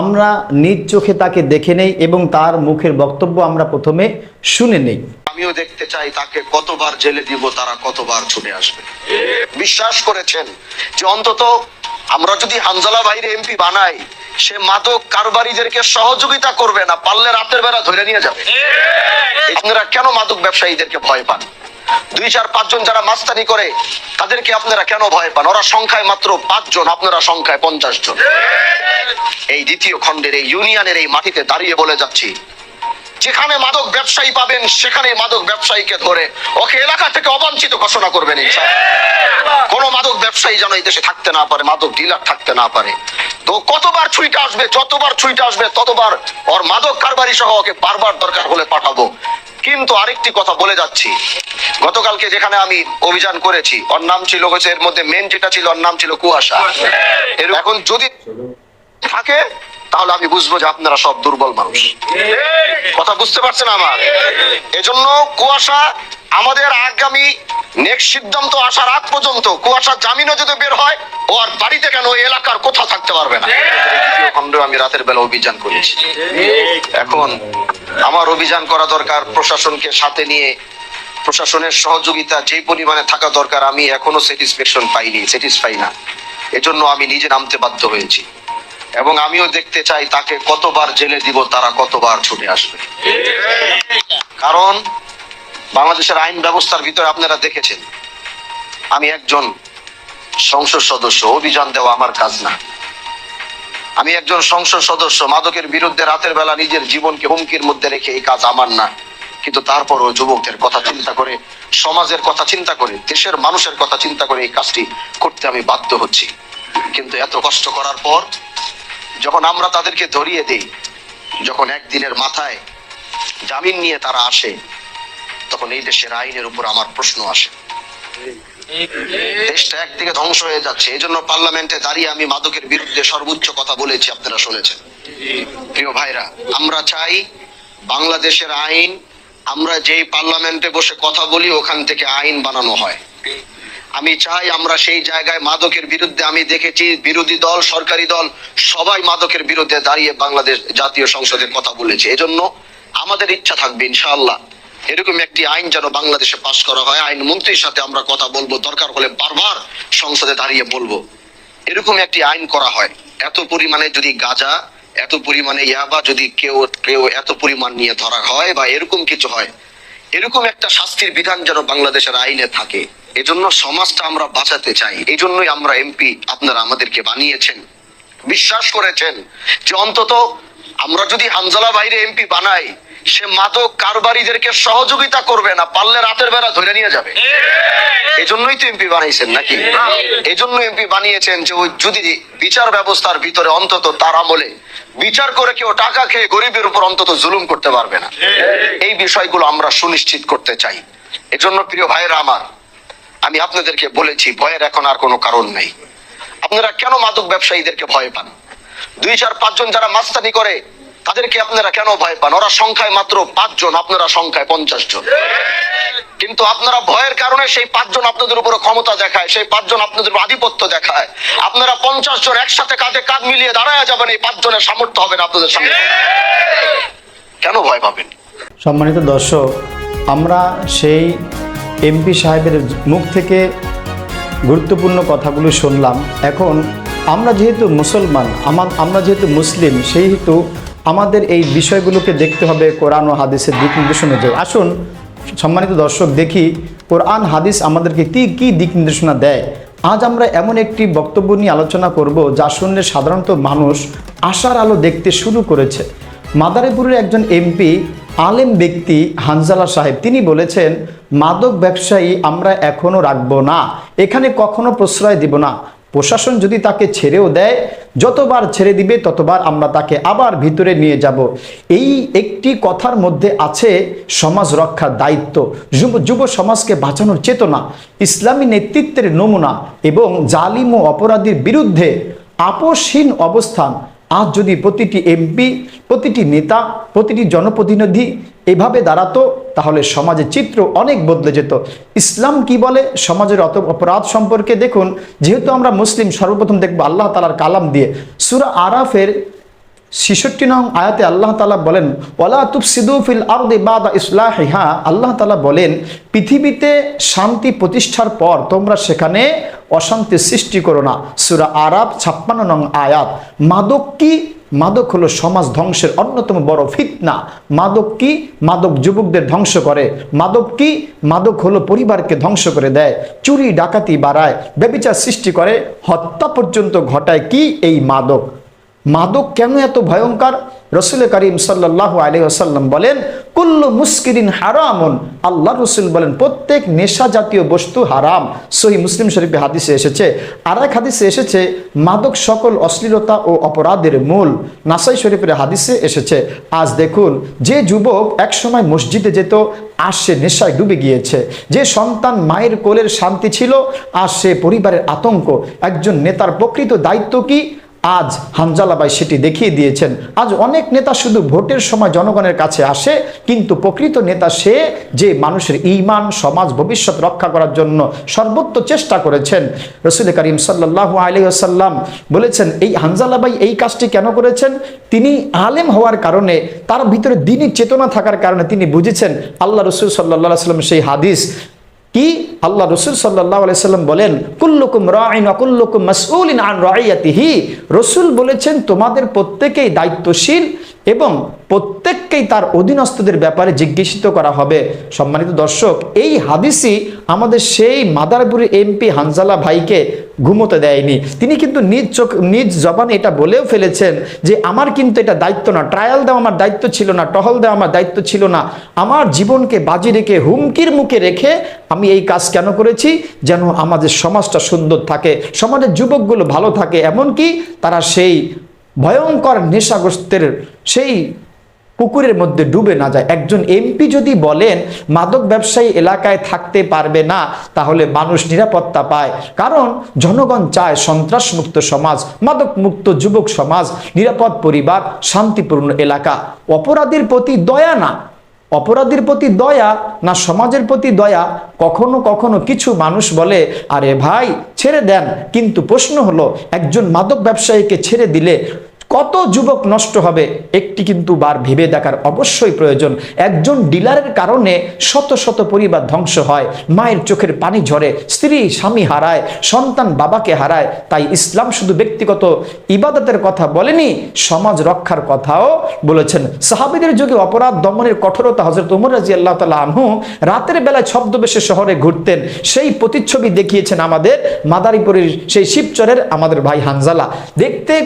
আমরা নিজ চোখে তাকে দেখে নেই এবং তার মুখের বক্তব্য আমরা প্রথমে শুনে নেই। আমিও দেখতে চাই তাকে কতবার জেলে দিব, তারা কতবার ছুটে আসবে। বিশ্বাস করেছেন যে অন্তত আমরা যদি হানজালা ভাইরে এমপি বানাই, সে মাদক কারবারিদেরকে সহযোগিতা করবে না, পারলে রাতের বেলা ধরে নিয়ে যাবে। আপনারা কেন মাদক ব্যবসায়ীদেরকে ভয় পান? 2-4-5 জন যারা মাস্তানি করে তাদেরকে আপনারা কেন ভয় পান? ওরা সংখ্যায় মাত্র 5 জন, আপনারা সংখ্যায় 50 জন। এই দ্বিতীয় খণ্ডের এই ইউনিয়নের এই মাটিতে দাঁড়িয়ে বলে যাচ্ছি, যেখানে মাদক ব্যবসায়ী পাবেন সেখানে মাদক ব্যবসায়ীকে ধরে ওকে এলাকা থেকে অবাঞ্ছিত ঘোষণা করবেন ইনশাআল্লাহ। কোন মাদক ব্যবসায়ী যেন এই দেশে থাকতে না পারে, মাদক ডিলার থাকতে না পারে। তো কতবার ছুইটা আসবে, যতবার ছুইটা আসবে ততবার ওর মাদক কারবারি সহ ওকে বারবার দরকার হলে পাঠাবো। কিন্তু আরেকটি কথা বলে যাচ্ছি, গতকালকে যেখানে আমি অভিযান করেছি, ওর নাম ছিল হচ্ছে, এর মধ্যে মেন যেটা ছিল ওর নাম ছিল কুয়াশা। এখন যদি থাকে তাহলে আমি বুঝবো যে আপনারা সব দুর্বল মানুষ। কথা বুঝতে পারছেন আমার? এজন্য কুয়াশা আমাদের আগামী নেক্সট সিদ্ধান্ত আসার আগ পর্যন্ত কুয়াশা জামিনও যদি বের হয়, ও আর বাড়িতে কেন ওই এলাকার কোথাও থাকতে পারবে না। দ্বিতীয় খণ্ডে আমি রাতের বেলা অভিযান করেছি। এখন আমার অভিযান করা দরকার প্রশাসনকে সাথে নিয়ে, প্রশাসনের সহযোগিতা যে পরিমাণে থাকা দরকার আমি এখনো স্যাটিসফাই না। এজন্য আমি নিজে নামতে বাধ্য হয়েছি এবং আমিও দেখতে চাই তাকে কতবার জেলে দিব, তারা কতবার ছুটে আসবে। কারণ বাংলাদেশের আইন ব্যবস্থার ভিতরে আপনারা দেখেছেন, আমি একজন সংসদ সদস্য, অভিযান দেওয়া আমার কাজ না। আমি একজন সংসদ সদস্য, মাদকের বিরুদ্ধে রাতের বেলা নিজের জীবনকে হুমকির মধ্যে রেখে এই কাজ আমার না। কিন্তু তারপরও যুবকদের কথা চিন্তা করে, সমাজের কথা চিন্তা করে, দেশের মানুষের কথা চিন্তা করে এই কাজটি করতে আমি বাধ্য হচ্ছি। কিন্তু এত কষ্ট করার পর যখন আমরা তাদেরকে ধরিয়ে দেই, যখন একদিনের মাথায় জামিন নিয়ে তারা আসে, তখন এই দেশের আইনের উপর আমার প্রশ্ন আসে। দেশটা একদিকে ধ্বংস হয়ে যাচ্ছে। এই জন্য পার্লামেন্টে দাঁড়িয়ে আমি মাদকের বিরুদ্ধে সর্বোচ্চ কথা বলেছি, আপনারা শুনেছেন। প্রিয় ভাইরা, আমরা চাই বাংলাদেশের আইন, আমরা যেই পার্লামেন্টে বসে কথা বলি ওখান থেকে আইন বানানো হয়। আমি চাই আমরা সেই জায়গায় মাদকের বিরুদ্ধে, আমি দেখেছি বিরোধী দল, সরকারি দল সবাই মাদকের বিরুদ্ধে দাঁড়িয়ে বাংলাদেশ জাতীয় সংসদে কথা বলেছে। এজন্য আমাদের ইচ্ছা থাকবে ইনশাআল্লাহ এরকম একটি আইন যেন বাংলাদেশে পাশ করা হয়। আইন মন্ত্রীর সাথে আমরা কথা বলবো, দরকার হলে বারবার সংসদে দাঁড়িয়ে বলবো, এরকম একটি আইন করা হয়। এত পরিমাণে যদি গাঁজা, এত পরিমাণে ইয়াবা যদি কেউ এত পরিমাণ নিয়ে ধরা হয় বা এরকম কিছু হয়, এরকম একটা শাস্তির বিধান যেন বাংলাদেশের আইনে থাকে। এজন্য সমাজটা আমরা বাঁচাতে চাই। এই জন্যই আমরা এমপি আপনারা আমাদেরকে বানিয়েছেন। বিশ্বাস করেছেন যে অন্তত আমরা যদি হানজালা ভাইরে এমপি বানাই, সে মাদক কারবারিদেরকে সহযোগিতা করবে না, পারলে রাতের বেলা ধরে নিয়ে যাবে। এই জন্যই তো এমপি বানাইছেন নাকি? এই জন্য এমপি বানিয়েছেন যে ওই যদি বিচার ব্যবস্থার ভিতরে অন্তত তার আমলে বিচার করে কেউ টাকা খেয়ে গরিবের উপর অন্তত জুলুম করতে পারবে না। এই বিষয়গুলো আমরা সুনিশ্চিত করতে চাই। এজন্য প্রিয় ভাইরা আমার, আমি আপনাদেরকে বলেছি ভয়ের এখন আর কোনো কারণ নেই। আপনারা কেন মাদক ব্যবসায়ীদেরকে ভয় পান? 2-4-5 জন যারা মাস্তানি করে তাদেরকে আপনারা কেন ভয় পান? ওরা সংখ্যায় মাত্র 5 জন, আপনারা সংখ্যায় 50 জন। কিন্তু আপনারা ভয়ের কারণে সেই 5 জন আপনাদের উপর ক্ষমতা দেখায়, সেই 5 জন আপনাদের উপর আধিপত্য দেখায়। আপনারা 50 জন একসাথে কাঁধে কাঁধ মিলিয়ে দাঁড়ায় যাবেন, এই 5 জনের সামর্থ্য হবে না আপনাদের সামনে। কেন ভয় পাবেন? সম্মানিত দর্শক, আমরা সেই এমপি সাহেবের মুখ থেকে গুরুত্বপূর্ণ কথাগুলো শুনলাম। এখন আমরা যেহেতু মুসলমান, আমরা যেহেতু মুসলিম, সেহেতু আমাদের এই বিষয়গুলোকে দেখতে হবে কোরআন ও হাদিসের দিক নির্দেশ অনুযায়ী। আসুন সম্মানিত দর্শক, দেখি কোরআন হাদিস আমাদেরকে কি দিক নির্দেশনা দেয়। আজ আমরা এমন একটি বক্তব্য নিয়ে আলোচনা করব যা শুনলে সাধারণত মানুষ আশার আলো দেখতে শুরু করেছে। মাদারীপুরের একজন এমপি, আলেম ব্যক্তি হানজালা সাহেব, তিনি বলেছেন মাদক ব্যবসায়ী আমরা এখনো রাখবো না, এখানে কখনো প্রশ্রয় দিব না। প্রশাসন যদি তাকে ছেড়েও দেয়, যতবার ছেড়ে দিবে ততবার আমরা তাকে আবার ভিতরে নিয়ে যাব। এই একটি কথার মধ্যে আছে সমাজ রক্ষার দায়িত্ব, যুব সমাজকে বাঁচানোর চেতনা, ইসলামী নেতৃত্বের নমুনা এবং জালিম ও অপরাধীর বিরুদ্ধে আপোষহীন অবস্থান। আজ যদি প্রতিটি এমপি, প্রতিটি নেতা, প্রতিটি জনপ্রতিনিধি এভাবে দাঁড়াতো, তাহলে সমাজের চিত্র অনেক বদলে যেত। ইসলাম কি বলে সমাজের অপরাধ সম্পর্কে? দেখুন, যেহেতু আমরা মুসলিম, সর্বপ্রথম দেখব আল্লাহ তাআলার কালাম দিয়ে। সূরা আরাফের 66 নং আয়াতে আল্লাহ তাআলা বলেন ওয়ালা তুফসিদু ফিল আরদি বাদা ইসলাহিহা, আল্লাহ তাআলা বলেন পৃথিবীতে শান্তি প্রতিষ্ঠার পর তোমরা সেখানে অশান্তি সৃষ্টি করো না। সূরা আরাফ 56 নং আয়াত। মাদক কি? মাদক হলো সমাজ ধ্বংসের অন্যতম বড় ফিতনা। মাদক কি? মাদক যুবকদের ধ্বংস করে। মাদক কি? মাদক হলো পরিবারকে ধ্বংস করে দেয়, চুরি ডাকাতি বাড়ায়, ব্যভিচার সৃষ্টি করে, হত্যা পর্যন্ত ঘটায়। কি এই মাদক? মাদক কেন এত ভয়ঙ্কর? রসুল করিম সাল্লাল্লাহু আলাইহি ওয়াসাল্লাম বলেন কুল্লু মুস্কিরিন হারামুন, আল্লাহ রসুল বলেন প্রত্যেক নেশা জাতীয় বস্তু হারাম। সহিহ মুসলিম শরীফে হাদিসে এসেছে। আর এক হাদিসে এসেছে মাদক সকল অশ্লীলতা ও অপরাধের মূল। নাসাই শরীফের হাদিসে এসেছে। আজ দেখুন, যে যুবক একসময় মসজিদে যেত আজ সে নেশায় ডুবে গিয়েছে। যে সন্তান মায়ের কোলের শান্তি ছিল আজ সে পরিবারের আতঙ্ক। একজন নেতার প্রকৃত দায়িত্ব কি? আজ হানজালা ভাই সেটি দেখিয়ে দিয়েছেন। আজ অনেক নেতা শুধু ভোটের সময় জনগণের কাছে আসে, কিন্তু প্রকৃত নেতা সে যে মানুষের ঈমান, সমাজ, ভবিষ্যৎ রক্ষা করার জন্য সর্বোচ্চ চেষ্টা করেছেন। রসুল করিম সাল্লাল্লাহু আলাইহি ওয়াসাল্লাম বলেছেন এই হানজালা ভাই এই কাজটি কেন করেছেন? তিনি আলেম হওয়ার কারণে, তার ভিতরে দ্বীনি চেতনা থাকার কারণে তিনি বুঝেছেন আল্লাহ রসুল সাল্লাল্লাহু আলাইহি ওয়াসাল্লাম সেই হাদিস কি আল্লাহ রসুল সাল্লাল্লাহু আলাইহি সাল্লাম বলেন কুল্লুকুম রাঈন ওয়া কুল্লুকুম মাসউলিন আন রাইয়াতিহি। রসুল বলেছেন তোমাদের প্রত্যেকেই দায়িত্বশীল এবং প্রত্যেককেই তার অধীনস্থদের ব্যাপারে জিজ্ঞাসিত করা হবে। সম্মানিত দর্শক, এই হাদিসই আমাদের সেই মাদারপুরের এমপি হানজালা ভাইকে ঘুমোতে দেয়নি। তিনি কিন্তু নিজ জবানে এটা বলেও ফেলেছেন যে আমার কিন্তু এটা দায়িত্ব না, ট্রায়াল দেওয়া আমার দায়িত্ব ছিল না, টহল দেওয়া আমার দায়িত্ব ছিল না, আমার জীবনকে বাজি রেখে হুমকির মুখে রেখে আমি এই কাজ কেন করেছি? যেন আমাদের সমাজটা সুন্দর থাকে, সমাজের যুবকগুলো ভালো থাকে, এমনকি তারা সেই ভয়ঙ্কর নেশাগ্রস্তের সেই পুকুরের মধ্যে ডুবে না যায়। একজন এমপি যদি বলেন মাদক ব্যবসায়ী এলাকায় থাকতে পারবে না, তাহলে মানুষ নিরাপত্তা পায়। কারণ জনগণ চায় সন্ত্রাসমুক্ত সমাজ, মাদক মুক্ত যুবক সমাজ, নিরাপদ পরিবার, শান্তিপূর্ণ এলাকা। অপরাধীর প্রতি দয়া না, অপরাধীর প্রতি দয়া না সমাজের প্রতি দয়া। কখনো কখনো কিছু মানুষ বলে আরে ভাই ছেড়ে দেন, কিন্তু প্রশ্ন হলো একজন মাদক ব্যবসায়ীকে ছেড়ে দিলে কত যুবক নষ্ট হবে একটি কিন্তু বার ভেবে দেখার অবশ্যই প্রয়োজন। একজন ডিলারের কারণে শত শত পরিবার ধ্বংস হয়, মায়ের চোখের পানি ঝরে, স্ত্রী স্বামী হারায়, সন্তান বাবাকে হারায়। তাই ইসলাম শুধু ব্যক্তিগত ইবাদতের কথা বলেনি, সমাজ রক্ষার কথাও বলেছেন। সাহাবীদের যুগে অপরাধ দমনের কঠোরতা হযরত ওমর রাদিয়াল্লাহু তাআলা আনহু রাতের বেলায় ছদ্মবেশে শহরে ঘুরতেন, সেই প্রতিচ্ছবি দেখিয়েছেন আমাদের মাদারীপুরের সেই শিবচরের আমাদের ভাই হানজালা। দেখতে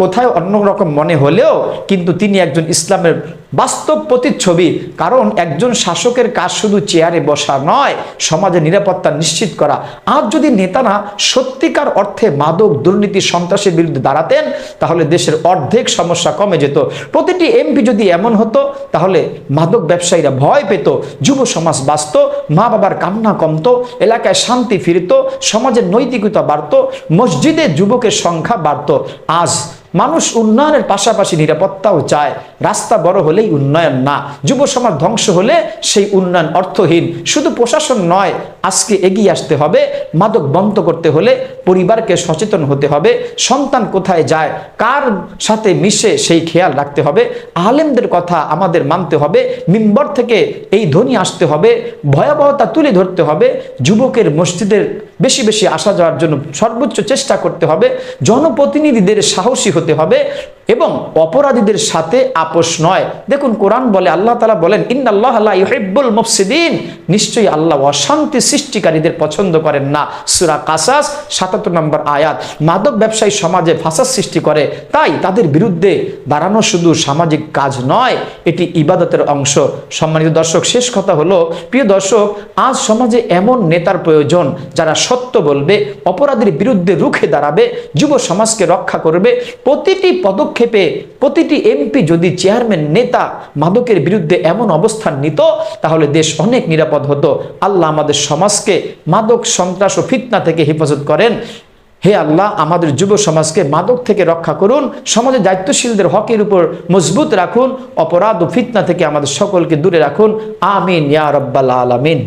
কোথায় অন্যরকম মনে হলেও কিন্তু তিনি একজন ইসলামের বাস্তব প্রতিচ্ছবি। কারণ একজন শাসকের কাজ শুধু চেয়ারে বসা নয়, সমাজে নিরাপত্তা নিশ্চিত করা। আজ যদি নেতারা সত্যিকার অর্থে মাদক, দুর্নীতি, সন্ত্রাসের বিরুদ্ধে দাঁড়াতেন, তাহলে দেশের অর্ধেক সমস্যা কমে যেত। প্রতিটি এমপি যদি এমন হতো, তাহলে মাদক ব্যবসায়ীরা ভয় পেত, যুব সমাজ বাঁচত, মা বাবার কান্না কমতো, এলাকায় শান্তি ফিরত, সমাজের নৈতিকতা বাড়ত, মসজিদে যুবকের সংখ্যা বাড়ত। আজ মানুষ উন্নয়নের পাশাপাশি নিরাপত্তাও চায়। রাস্তা বড় হলেই উন্নয়ন না, যুব সমাজ ধ্বংস হলে সেই উন্নয়ন অর্থহীন। শুধু প্রশাসন নয়, আজকে এগিয়ে আসতে হবে। মাদক বন্ধ করতে হলে পরিবারকে সচেতন হতে হবে। সন্তান কোথায় যায়, কার সাথে মিশে সেই খেয়াল রাখতে হবে। আলেমদের কথা আমাদের মানতে হবে, মিম্বর থেকে এই ধ্বনি আসতে হবে, ভয়াবহতা তুলে ধরতে হবে। যুবকের মসজিদের বেশি বেশি আসা যাওয়ার জন্য সর্বোচ্চ চেষ্টা করতে হবে। জনপ্রতিনিধিদের সাহসী হতে হবে এবং অপরাধীদের সাথে আপোষ নয়। দেখুন কোরআন বলে, আল্লাহ তাআলা বলেন ইন্নাল্লাহা লা ইউহিব্বুল মুফসিদিন, নিশ্চয়ই আল্লাহ অশান্তি সৃষ্টিকারীদের পছন্দ করেন না। সূরা কাসাস ৭৭ নম্বর আয়াত। মাদক ব্যবসায়ী সমাজে ফাসাদ সৃষ্টি করে, তাই তাদের বিরুদ্ধে দাঁড়ানো শুধু সামাজিক কাজ নয়, এটি ইবাদতের অংশ। সম্মানিত দর্শক, শেষ কথা হলো, প্রিয় দর্শক, আজ সমাজে এমন নেতার প্রয়োজন যারা সত্য বলবে, অপরাধীর বিরুদ্ধে রুখে দাঁড়াবে, যুব সমাজকে রক্ষা করবে। প্রতিটি পদক্ষেপে প্রতিটি এমপি যদি চেয়ারম্যান, নেতা মাদকের বিরুদ্ধে এমন অবস্থান নিত, তাহলে দেশ অনেক নিরাপদ হতো। আল্লাহ আমাদের সমাজকে মাদক, সন্ত্রাস ও ফিতনা থেকে হেফাজত করেন। হে আল্লাহ, আমাদের যুব সমাজকে মাদক থেকে রক্ষা করুন, সমাজে দায়িত্বশীলদের হকের উপর মজবুত রাখুন, অপরাধ ও ফিতনা থেকে আমাদের সকলকে দূরে রাখুন। আমিন ইয়া রাব্বাল আলামিন।